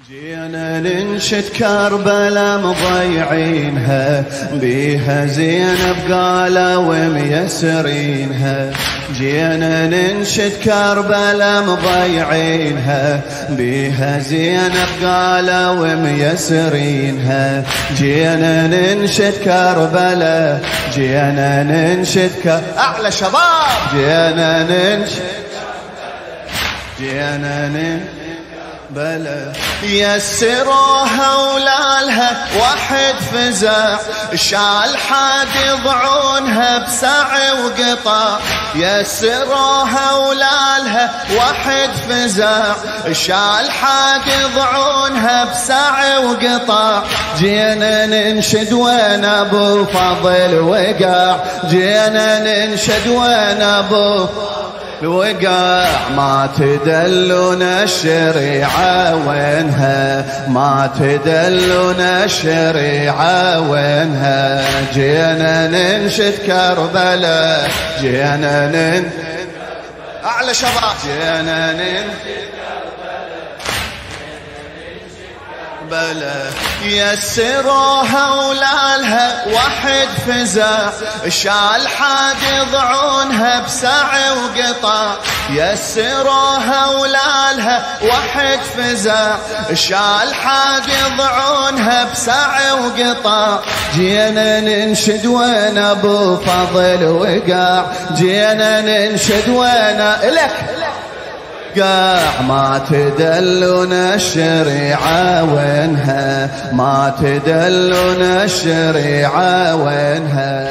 جينا ننشد كربلا مضيعينها، بيها زينب قالوا وميسرينها. جينا ننشد كربلا مضيعينها، بيها زينب قالوا وميسرينها. جينا ننشد كربلا، جينا ننشد أعلى شباب، جينا ننشد، جينا ننشد بلا يسروها ولالها واحد فزع، شال حاد يضعونها بسعي وقطع. يسروها ولالها واحد فزع، شال حاد يضعونها بسعي وقطع. جينا ننشد وين ابو فضل وقع، جينا ننشد وين ابو الوقع. ما تدلون الشريعة وينها، ما تدلون الشريعة وينها. جينا ننشد كربلا، جينا أعلى شباب، جينا ننشد بلا يسروها ولالها واحد فزع، شال حاد يضعونها بسعي وقطع. يسروها ولالها واحد فزع، شال حاد يضعونها بسعي وقطع. جينا ننشد وين ابو فضل وقع، جينا ننشد وين إلك قاع. ما تدلون الشريعة وينها، ما تدلون الشريعة وينها.